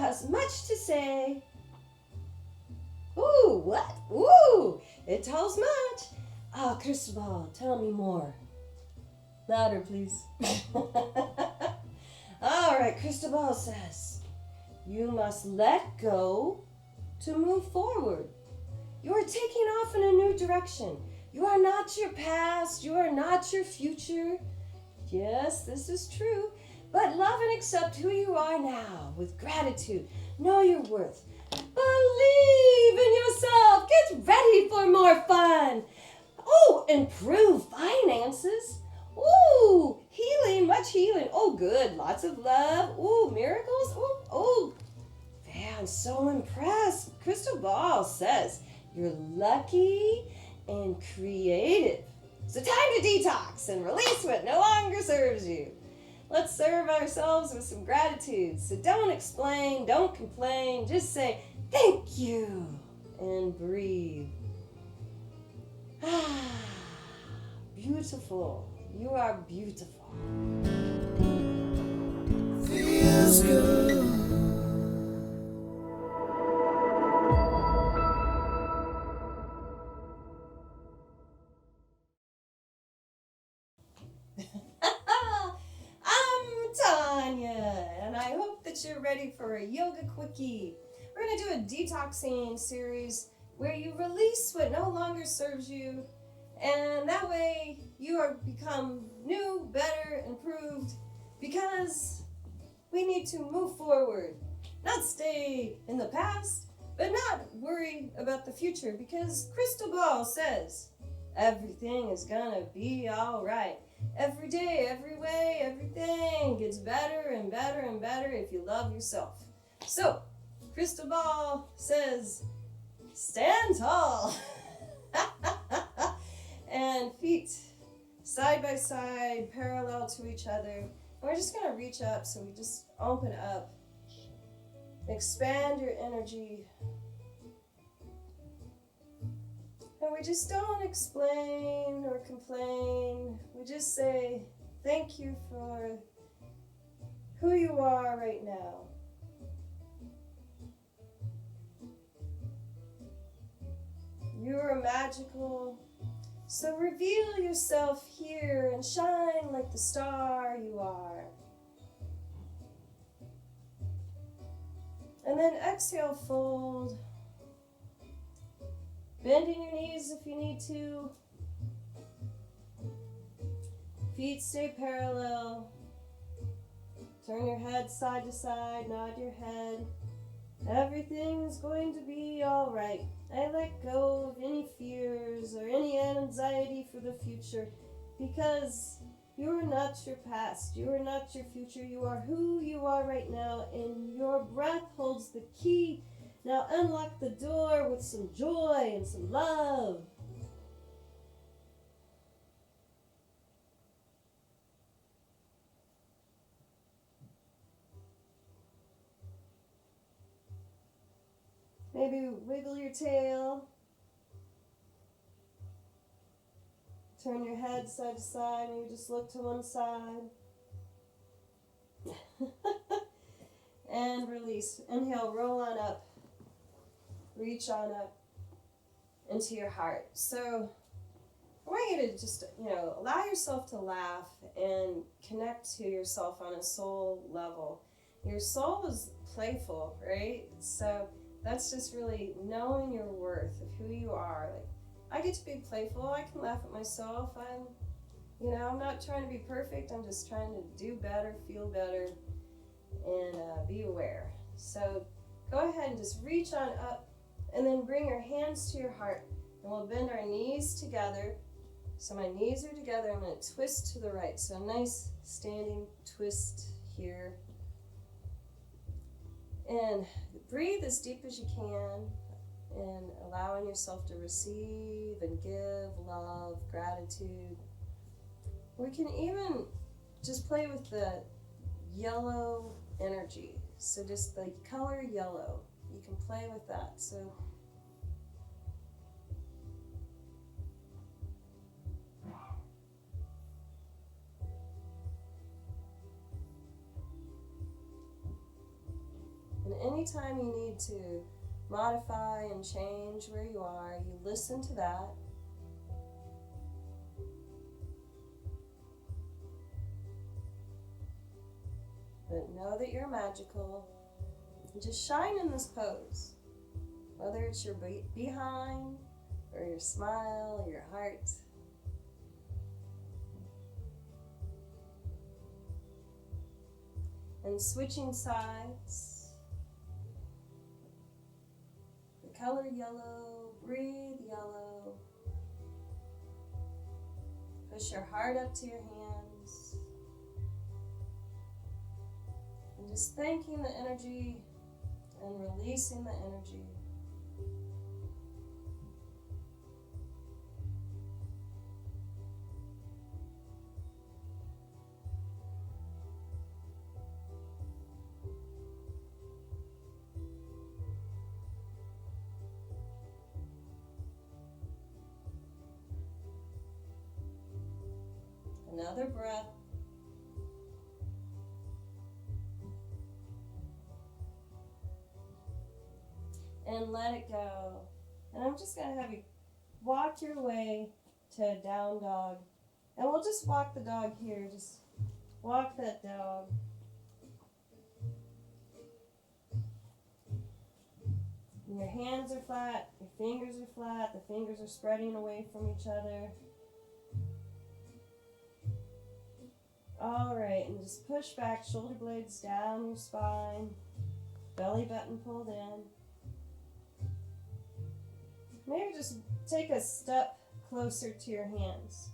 has much to say. Ooh, what? Ooh, it tells much. Ah, Cristobal, tell me more. Louder, please. All right, Cristobal says, you must let go to move forward. You are taking off in a new direction. You are not your past. You are not your future. Yes, this is true. But love and accept who you are now with gratitude. Know your worth. Believe in yourself. Get ready for more fun. Oh, improve finances. Ooh, healing, much healing. Oh, good, lots of love. Ooh, miracles. Oh, man, I'm so impressed. Cristobal says you're lucky and creative. So time to detox and release what no longer serves you. Let's serve ourselves with some gratitude. So don't explain, don't complain. Just say, thank you, and breathe. Ah, beautiful. You are beautiful. Feels good. I'm Tanya, and I hope that you're ready for a yoga quickie. We're going to do a detoxing series where you release what no longer serves you, and that way you are become new, better, improved, because we need to move forward, not stay in the past, but not worry about the future, because Cristobal says everything is gonna be all right. Every day, every way, everything gets better and better and better if you love yourself. So, Cristobal says, stand tall. And feet side by side, parallel to each other. And we're just going to reach up, so we just open up. Expand your energy. And we just don't explain or complain. We just say, thank you for who you are right now. You are magical. So reveal yourself here and shine like the star you are. And then exhale, fold. Bending your knees if you need to. Feet stay parallel. Turn your head side to side, nod your head. Everything is going to be all right. I let go of any fears or any anxiety for the future, because you are not your past, you are not your future, you are who you are right now, and your breath holds the key. Now unlock the door with some joy and some love. Maybe wiggle your tail. Turn your head side to side, maybe just look to one side. And release. Inhale, roll on up. Reach on up into your heart. So I want you to just, allow yourself to laugh and connect to yourself on a soul level. Your soul is playful, right? So that's just really knowing your worth of who you are. Like, I get to be playful. I can laugh at myself. I'm not trying to be perfect. I'm just trying to do better, feel better, and be aware. So go ahead and just reach on up, and then bring your hands to your heart, and we'll bend our knees together. So my knees are together. I'm going to twist to the right. So a nice standing twist here. And breathe as deep as you can, and allowing yourself to receive and give love, gratitude. We can even just play with the yellow energy. So just the color yellow, you can play with that. So and anytime you need to modify and change where you are, you listen to that. But know that you're magical. And just shine in this pose. Whether it's your behind, or your smile, or your heart. And switching sides. The color yellow, breathe yellow. Push your heart up to your hands. And just thanking the energy and releasing the energy. Another breath. And let it go. And I'm just going to have you walk your way to a down dog. And we'll just walk the dog here. Just walk that dog. And your hands are flat, your fingers are flat, the fingers are spreading away from each other. All right, and just push back, shoulder blades down your spine, belly button pulled in. Maybe just take a step closer to your hands.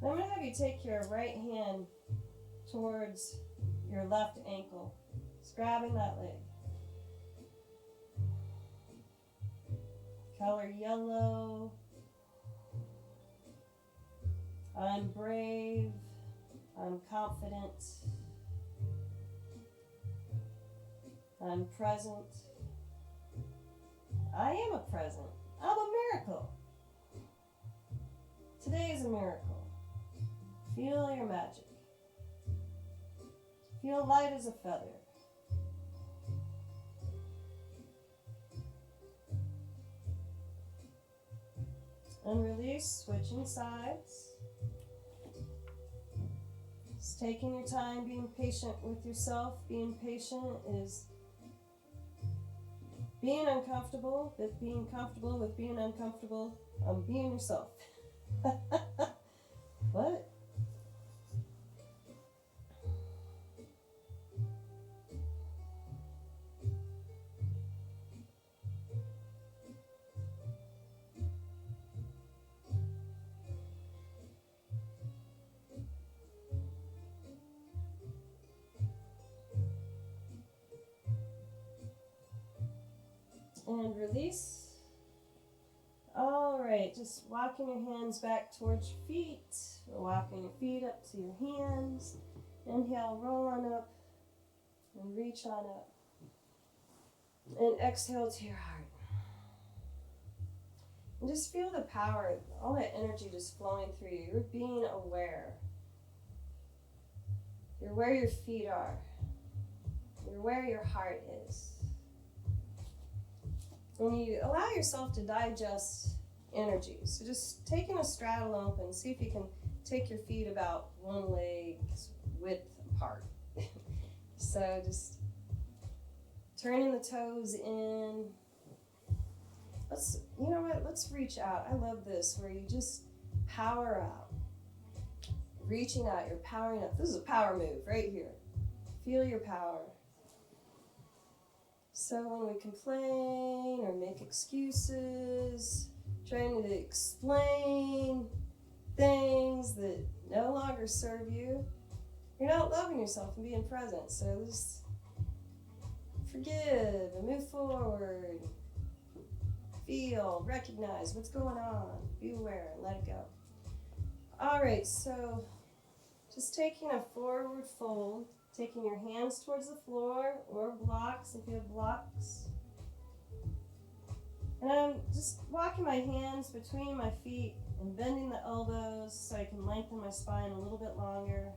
I'm going to have you take your right hand towards your left ankle, just grabbing that leg. Color yellow. I'm brave. I'm confident. I'm present. I am a present. I'm a miracle. Today is a miracle. Feel your magic. Feel light as a feather. And release, switching sides. Just taking your time, being patient with yourself. Being patient is being uncomfortable, but being comfortable with being uncomfortable. Being yourself. What? And release. All right, just walking your hands back towards your feet, walking your feet up to your hands. Inhale, roll on up, and reach on up. And exhale to your heart. And just feel the power, all that energy just flowing through you. You're being aware. You're where your feet are. You're where your heart is. And you allow yourself to digest energy. So just taking a straddle open, see if you can take your feet about one leg's width apart. So just turning the toes in. You know what, let's reach out. I love this, where you just power out. Reaching out, you're powering up. This is a power move right here. Feel your power. So when we complain or make excuses, trying to explain things that no longer serve you, you're not loving yourself and being present. So just forgive and move forward. Feel, recognize what's going on. Be aware, let it go. All right, so just taking a forward fold. Taking your hands towards the floor or blocks if you have blocks. And I'm just walking my hands between my feet and bending the elbows so I can lengthen my spine a little bit longer.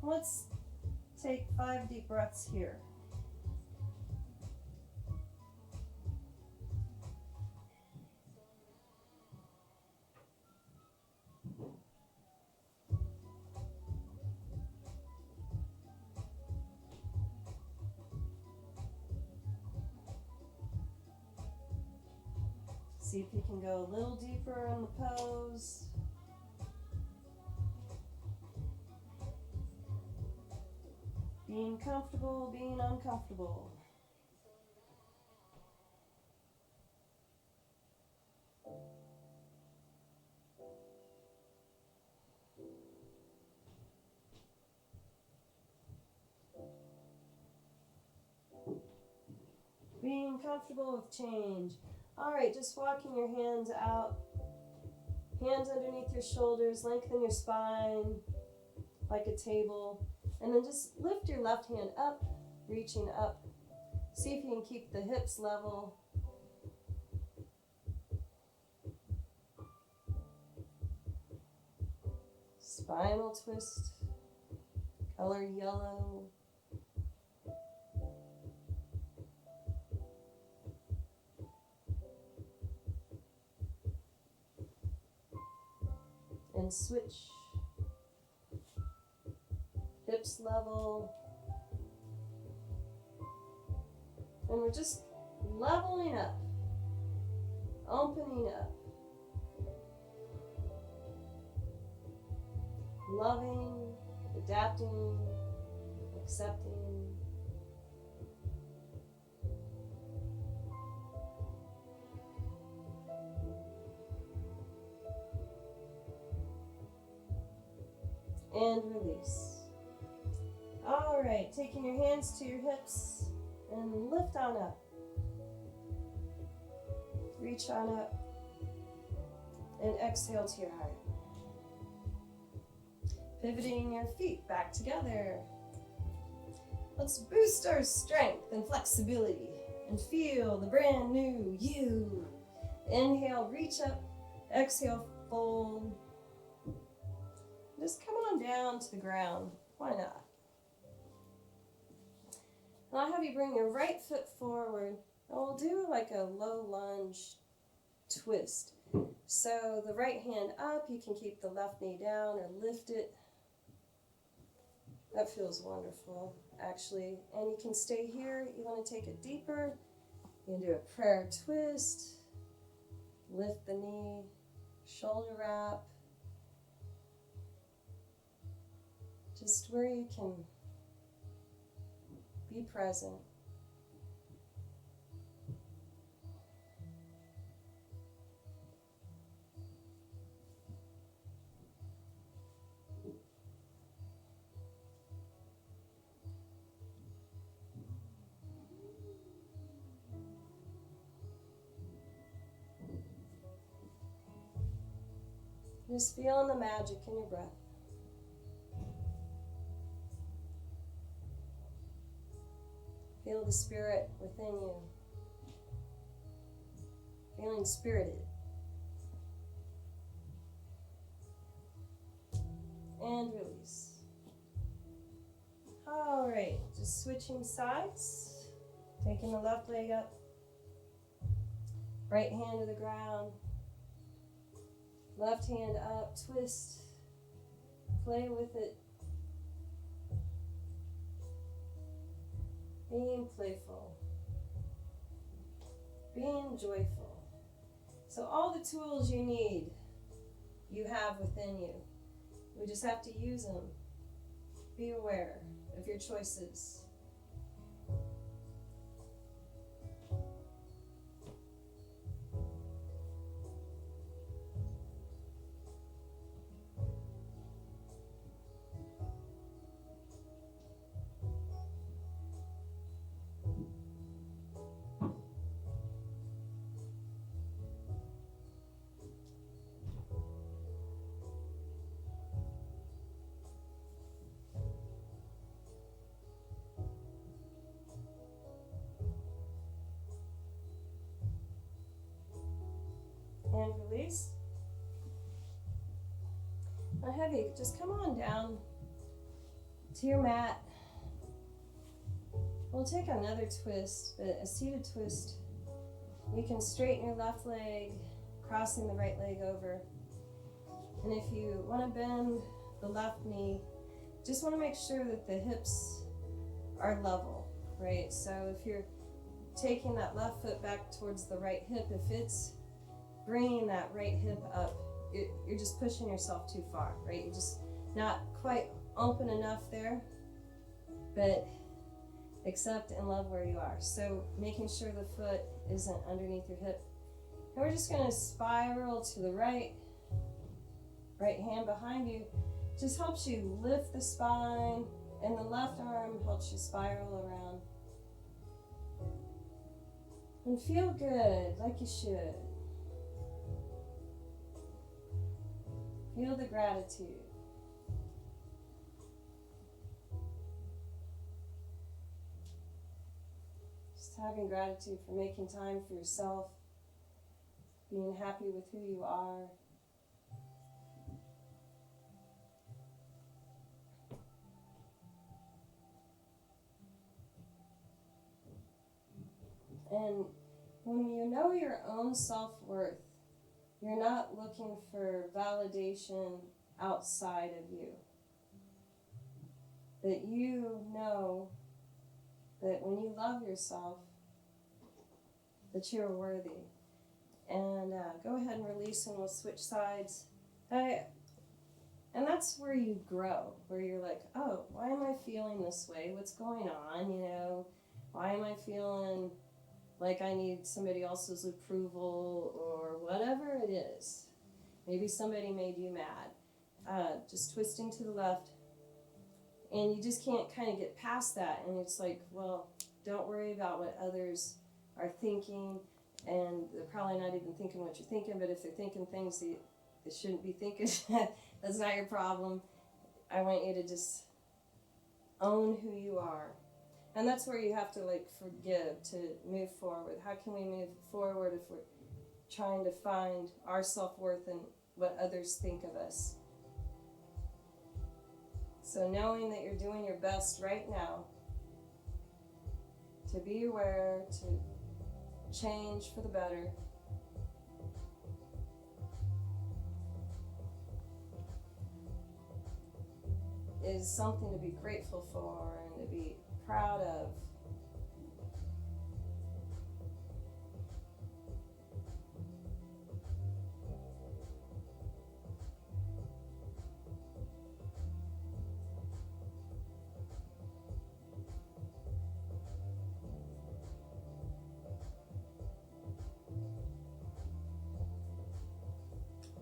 Let's take 5 deep breaths here. See if you can go a little deeper in the pose. Being comfortable, being uncomfortable. Being comfortable with change. All right, just walking your hands out. Hands underneath your shoulders, lengthen your spine like a table. And then just lift your left hand up, reaching up. See if you can keep the hips level. Spinal twist, color yellow. And switch. Hips level. And we're just leveling up, opening up, loving, adapting, accepting. And release. All right, taking your hands to your hips and lift on up. Reach on up and exhale to your heart. Pivoting your feet back together. Let's boost our strength and flexibility and feel the brand new you. Inhale, reach up. Exhale, fold. Just come on down to the ground. Why not? And I'll have you bring your right foot forward. And we'll do like a low lunge twist. So the right hand up, you can keep the left knee down or lift it. That feels wonderful, actually. And you can stay here. You want to take it deeper. You can do a prayer twist. Lift the knee, shoulder wrap. Just where you can be present. Just feeling the magic in your breath. Feel the spirit within you. Feeling spirited. And release. All right, just switching sides. Taking the left leg up. Right hand to the ground. Left hand up, twist. Play with it. Being playful, being joyful. So all the tools you need, you have within you. We just have to use them. Be aware of your choices. And release. Now have you just come on down to your mat. We'll take another twist, but a seated twist. You can straighten your left leg, crossing the right leg over. And if you want to bend the left knee, just want to make sure that the hips are level, right? So if you're taking that left foot back towards the right hip, if it's bringing that right hip up, you're just pushing yourself too far, right? You're just not quite open enough there, but accept and love where you are. So making sure the foot isn't underneath your hip. And we're just gonna spiral to the right hand behind you. Just helps you lift the spine, and the left arm helps you spiral around. And feel good, like you should. Feel the gratitude. Just having gratitude for making time for yourself, being happy with who you are. And when you know your own self-worth, you're not looking for validation outside of you. That you know that when you love yourself, that you're worthy. And go ahead and release, and we'll switch sides. And that's where you grow, where you're like, oh, why am I feeling this way? What's going on? You know, why am I feeling like I need somebody else's approval or whatever it is? Maybe somebody made you mad. Just twisting to the left. And you just can't kind of get past that. And it's like, well, don't worry about what others are thinking. And they're probably not even thinking what you're thinking. But if they're thinking things that they shouldn't be thinking, that's not your problem. I want you to just own who you are. And that's where you have to forgive to move forward. How can we move forward if we're trying to find our self-worth in what others think of us? So knowing that you're doing your best right now to be aware, to change for the better. Is something to be grateful for and to be proud of.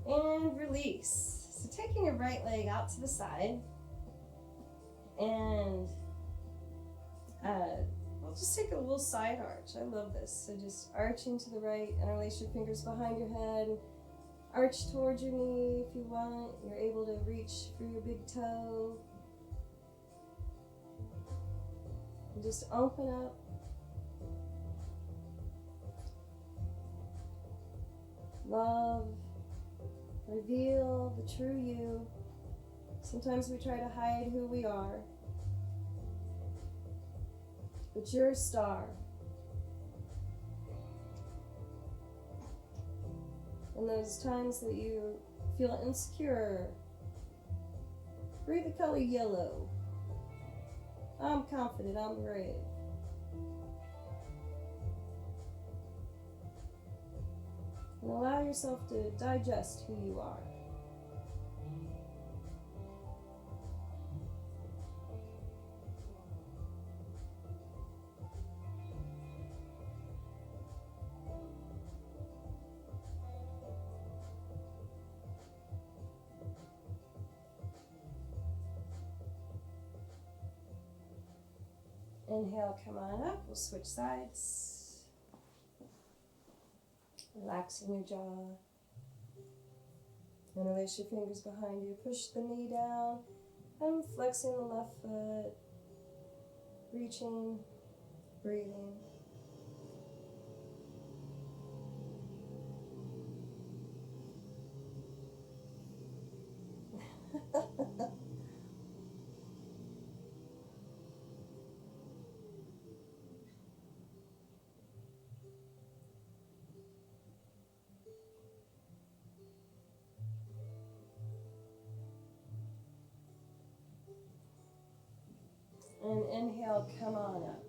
And release. So taking your right leg out to the side, and we'll just take a little side arch. I love this. So just arching to the right, interlace your fingers behind your head, arch towards your knee if you want. You're able to reach for your big toe. And just open up. Love. Reveal the true you. Sometimes we try to hide who we are. But you're a star. In those times that you feel insecure, breathe the color yellow. I'm confident, I'm brave. And allow yourself to digest who you are. Inhale, come on up. We'll switch sides. Relaxing your jaw. Interlace your fingers behind you. Push the knee down. And flexing the left foot. Reaching. Breathing. And inhale, come on up.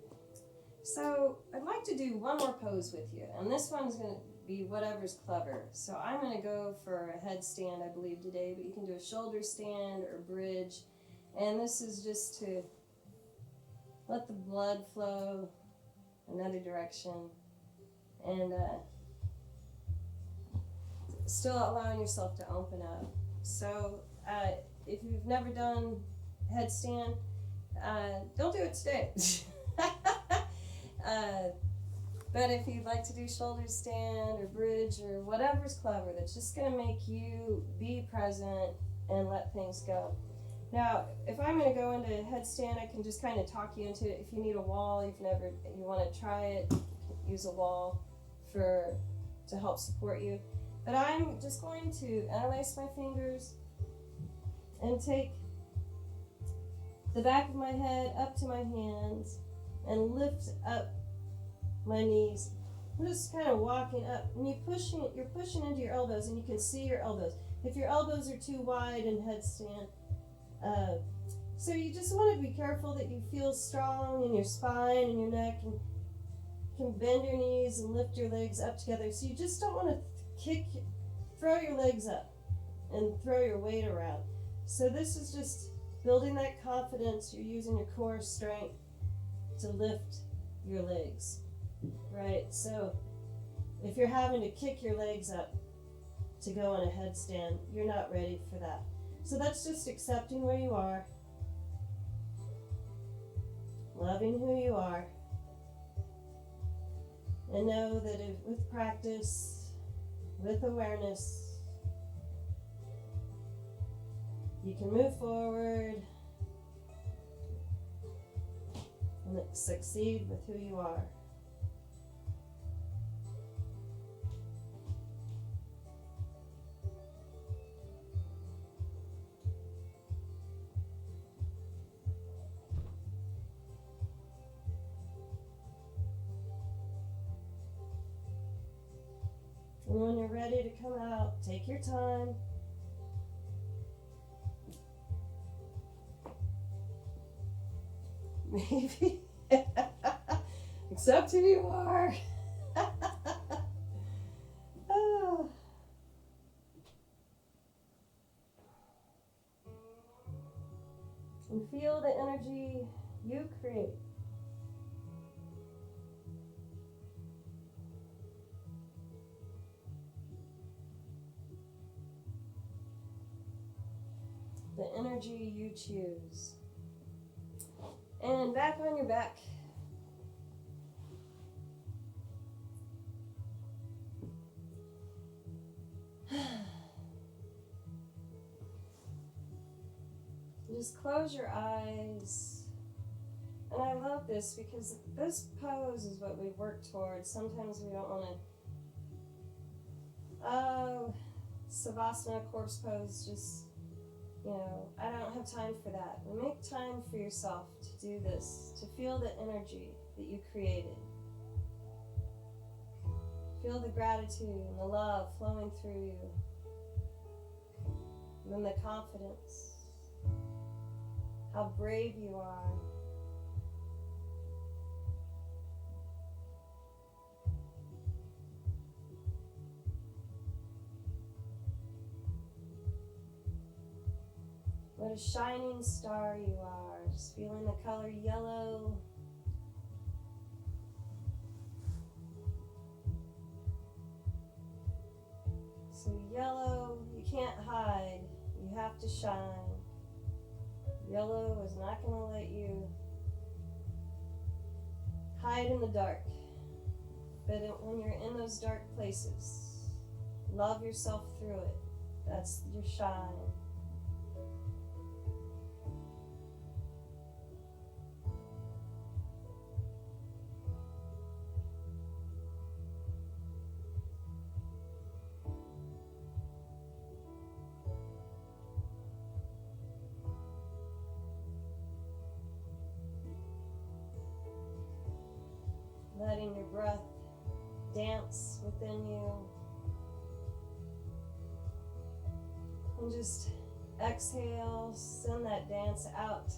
So I'd like to do one more pose with you, and this one's going to be whatever's clever. So I'm going to go for a headstand, I believe, today, but you can do a shoulder stand or bridge. And this is just to let the blood flow another direction, and still allowing yourself to open up. So if you've never done headstand, don't do it today. But if you'd like to do shoulder stand or bridge or whatever's clever, that's just going to make you be present and let things go. Now, if I'm going to go into headstand, I can just kind of talk you into it. If you need a wall, you want to try it, use a wall to help support you. But I'm just going to interlace my fingers and take the back of my head up to my hands and lift up my knees. I'm just kind of walking up, and you're pushing into your elbows, and you can see your elbows. If your elbows are too wide in headstand, so you just want to be careful that you feel strong in your spine and your neck, and can bend your knees and lift your legs up together. So you just don't want to throw your legs up and throw your weight around. So this is just building that confidence. You're using your core strength to lift your legs, right? So if you're having to kick your legs up to go on a headstand, you're not ready for that. So that's just accepting where you are, loving who you are, and know that with practice, with awareness, you can move forward and succeed with who you are. And when you're ready to come out, take your time. Maybe accept who you are. Oh. And feel the energy you create. The energy you choose. And back on your back. Just close your eyes. And I love this because this pose is what we work towards. Sometimes we don't want to, Savasana, corpse pose, just, I don't have time for that. Make time for yourself to do this, to feel the energy that you created. Feel the gratitude and the love flowing through you. And then the confidence. How brave you are. What a shining star you are. Just feeling the color yellow. So yellow, you can't hide. You have to shine. Yellow is not going to let you hide in the dark. But when you're in those dark places, love yourself through it. That's your shine. Letting your breath dance within you. And just exhale, send that dance out.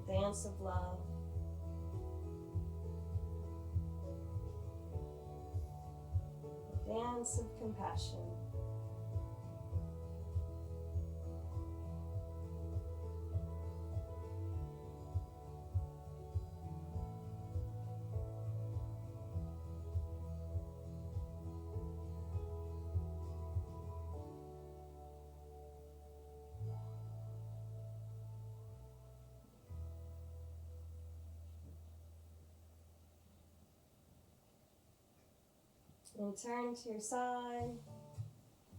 dance of love. A dance of compassion. And turn to your side,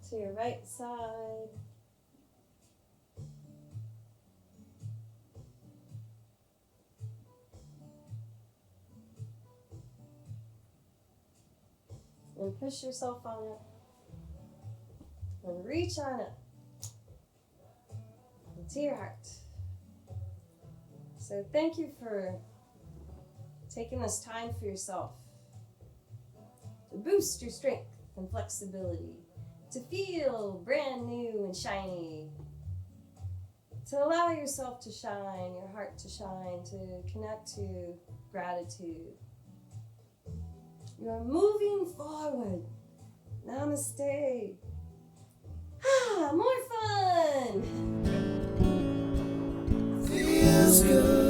to your right side. And push yourself on it. And reach on up to your heart. So thank you for taking this time for yourself. To boost your strength and flexibility, to feel brand new and shiny, to allow yourself to shine, your heart to shine, to connect to gratitude. You're moving forward. Namaste. More fun! Feels good.